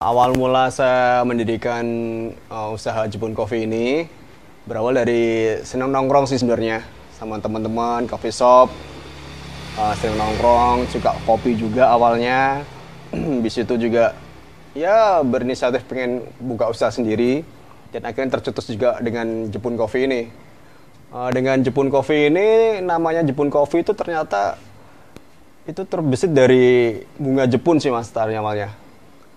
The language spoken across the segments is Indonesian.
Awal mula saya mendirikan usaha Jepun Coffee ini berawal dari senang nongkrong sih sebenarnya sama teman-teman coffee shop, sering nongkrong, suka kopi juga awalnya. Bis itu juga ya berinisiatif pengen buka usaha sendiri dan akhirnya tercetus juga dengan Jepun Coffee ini. Dengan Jepun Coffee ini namanya Jepun Coffee itu ternyata itu terbesit dari bunga Jepun sih mas awalnya.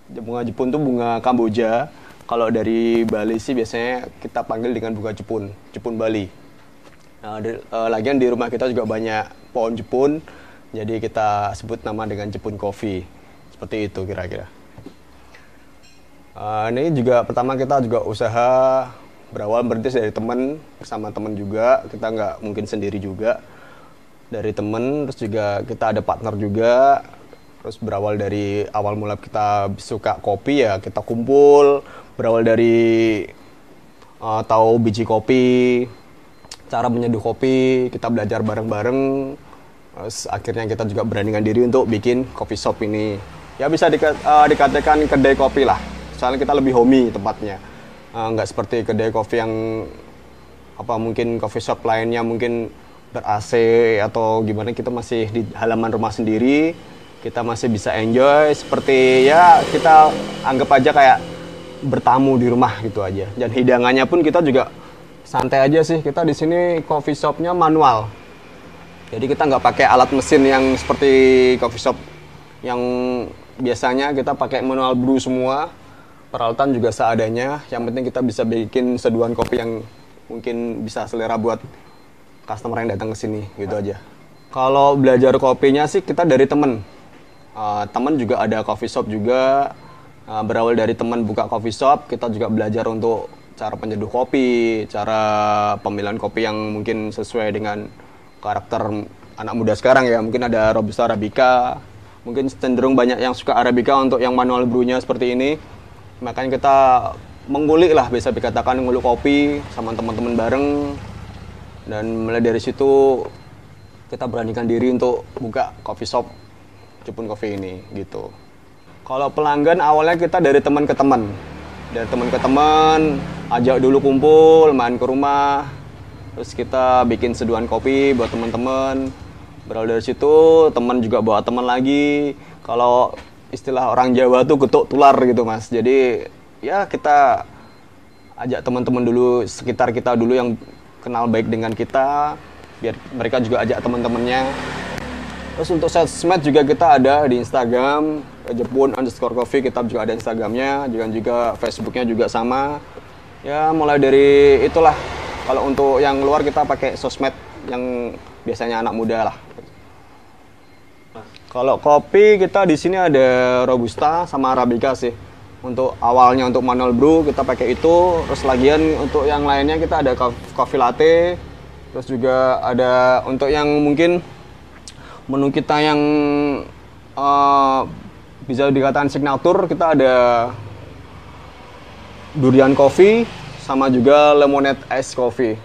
Bunga Jepun tuh bunga Kamboja. Kalau dari Bali sih biasanya kita panggil dengan bunga Jepun, Jepun Bali. Nah, lagian di rumah kita juga banyak pohon Jepun, jadi kita sebut nama dengan Jepun Coffee. Seperti itu kira-kira. Ini juga pertama kita juga usaha berawal berintis dari teman, bersama teman juga. Kita nggak mungkin sendiri juga. Dari teman, terus juga kita ada partner juga. Terus berawal dari awal mula kita suka kopi ya kita kumpul, berawal dari tahu biji kopi, cara menyeduh kopi, kita belajar bareng-bareng. Terus akhirnya kita juga beranikan diri untuk bikin coffee shop ini. Ya bisa dikatakan kedai kopi lah, soalnya kita lebih homey tempatnya. Nggak seperti kedai kopi yang mungkin coffee shop lainnya mungkin ber-AC atau gimana, kita masih di halaman rumah sendiri. Kita masih bisa enjoy seperti ya kita anggap aja kayak bertamu di rumah gitu aja. Dan hidangannya pun kita juga santai aja sih. Kita di sini coffee shopnya manual. Jadi kita nggak pakai alat mesin yang seperti coffee shop yang biasanya kita pakai manual brew semua. Peralatan juga seadanya. Yang penting kita bisa bikin seduhan kopi yang mungkin bisa selera buat customer yang datang ke sini gitu aja. Kalau belajar kopinya sih kita dari temen. Teman juga ada coffee shop juga, berawal dari teman buka coffee shop, kita juga belajar untuk cara penyeduh kopi, cara pemilihan kopi yang mungkin sesuai dengan karakter anak muda sekarang ya. Mungkin ada Robusta Arabica, mungkin cenderung banyak yang suka Arabica untuk yang manual brewnya seperti ini. Makanya kita mengulik lah, bisa dikatakan mengulik kopi sama teman-teman bareng. Dan mulai dari situ kita beranikan diri untuk buka coffee shop Jepun Coffee ini gitu. Kalau pelanggan awalnya kita dari teman ke teman. Dari teman ke teman, ajak dulu kumpul, main ke rumah. Terus kita bikin seduhan kopi buat teman-teman. Berawal dari situ, teman juga bawa teman lagi. Kalau istilah orang Jawa tuh getuk tular gitu, Mas. Jadi ya kita ajak teman-teman dulu, sekitar kita dulu yang kenal baik dengan kita, biar mereka juga ajak teman-temannya. Terus untuk sosmed juga kita ada di Instagram, Jepun_coffee, kita juga ada Instagramnya, juga Facebooknya juga sama. Ya mulai dari itulah, kalau untuk yang luar kita pakai sosmed yang biasanya anak muda lah. Kalau kopi kita di sini ada Robusta sama Arabica sih. Untuk awalnya untuk manual brew kita pakai itu, terus lagian untuk yang lainnya kita ada coffee latte, terus juga ada untuk yang mungkin menu kita yang bisa dikatakan signature, kita ada durian coffee sama juga lemonade ice coffee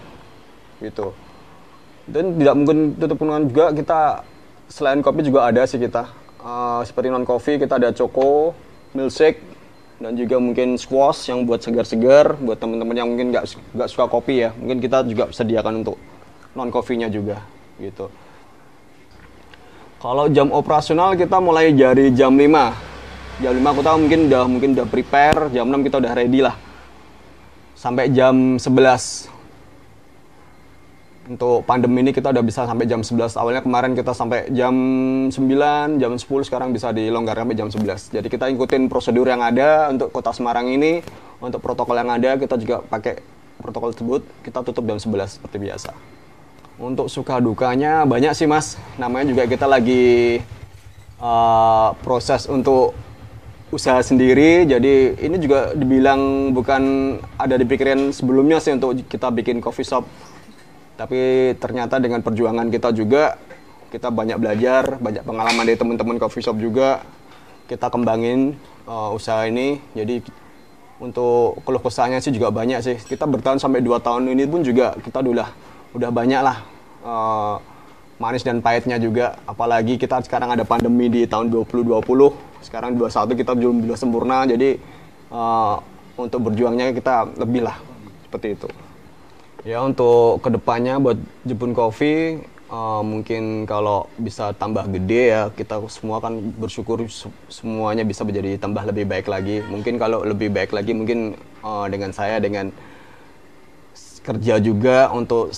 gitu. Dan tidak mungkin tutup kemungkinan juga kita selain kopi juga ada sih kita seperti non coffee kita ada choco, milkshake, dan juga mungkin squash yang buat segar-segar buat teman-teman yang mungkin nggak suka kopi ya, mungkin kita juga sediakan untuk non coffee-nya juga gitu. Kalau jam operasional kita mulai dari jam 5. Jam 5 kita mungkin udah prepare, jam 6 kita udah ready lah. Sampai jam 11. Untuk pandemi ini kita udah bisa sampai jam 11. Awalnya kemarin kita sampai jam 9, jam 10, sekarang bisa dilonggarkan sampai jam 11. Jadi kita ikutin prosedur yang ada untuk Kota Semarang ini. Untuk protokol yang ada kita juga pakai protokol tersebut. Kita tutup jam 11 seperti biasa. Untuk suka dukanya banyak sih mas, namanya juga kita lagi proses untuk usaha sendiri, jadi ini juga dibilang bukan ada di pikiran sebelumnya sih untuk kita bikin coffee shop, tapi ternyata dengan perjuangan kita juga, kita banyak belajar, banyak pengalaman dari teman-teman coffee shop juga, kita kembangin usaha ini. Jadi untuk keluh kesahnya sih juga banyak sih, kita bertahan sampai 2 tahun ini pun juga kita udah banyak lah manis dan pahitnya juga, apalagi kita sekarang ada pandemi di tahun 2020, sekarang 21 kita belum sempurna, jadi untuk berjuangnya kita lebih lah, seperti itu. Ya untuk kedepannya buat Jepun Coffee mungkin kalau bisa tambah gede ya, kita semua kan bersyukur semuanya bisa menjadi tambah lebih baik lagi. Mungkin kalau lebih baik lagi mungkin dengan saya dengan kerja juga untuk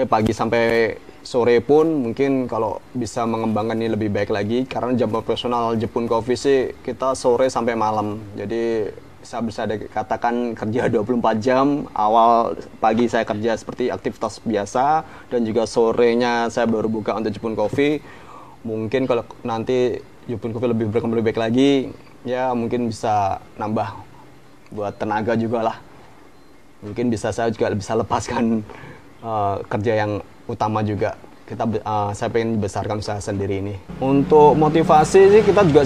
pagi sampai sore pun mungkin kalau bisa mengembangkan ini lebih baik lagi, karena jam profesional Jepun Coffee sih kita sore sampai malam. Jadi saya bisa dikatakan kerja 24 jam. Awal pagi saya kerja seperti aktivitas biasa dan juga sorenya saya baru buka untuk Jepun Coffee. Mungkin kalau nanti Jepun Coffee lebih berkembang lebih baik lagi, ya mungkin bisa nambah buat tenaga juga lah. Mungkin bisa saya juga bisa lepaskan kerja yang utama juga. Saya pengen besarkan usaha sendiri ini. Untuk motivasi sih kita juga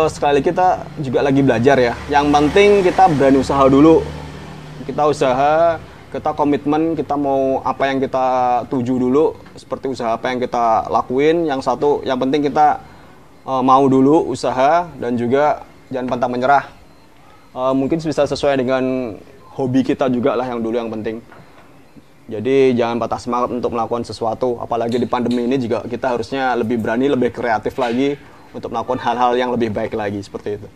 sekali kita juga lagi belajar ya. Yang penting kita berani usaha dulu. Kita usaha, kita komitmen, kita mau apa yang kita tuju dulu. Seperti usaha apa yang kita lakuin. Yang penting kita mau dulu usaha dan juga jangan pantang menyerah. Mungkin bisa sesuai dengan hobi kita juga lah yang dulu yang penting. Jadi jangan patah semangat untuk melakukan sesuatu, apalagi di pandemi ini juga kita harusnya lebih berani, lebih kreatif lagi untuk melakukan hal-hal yang lebih baik lagi, seperti itu.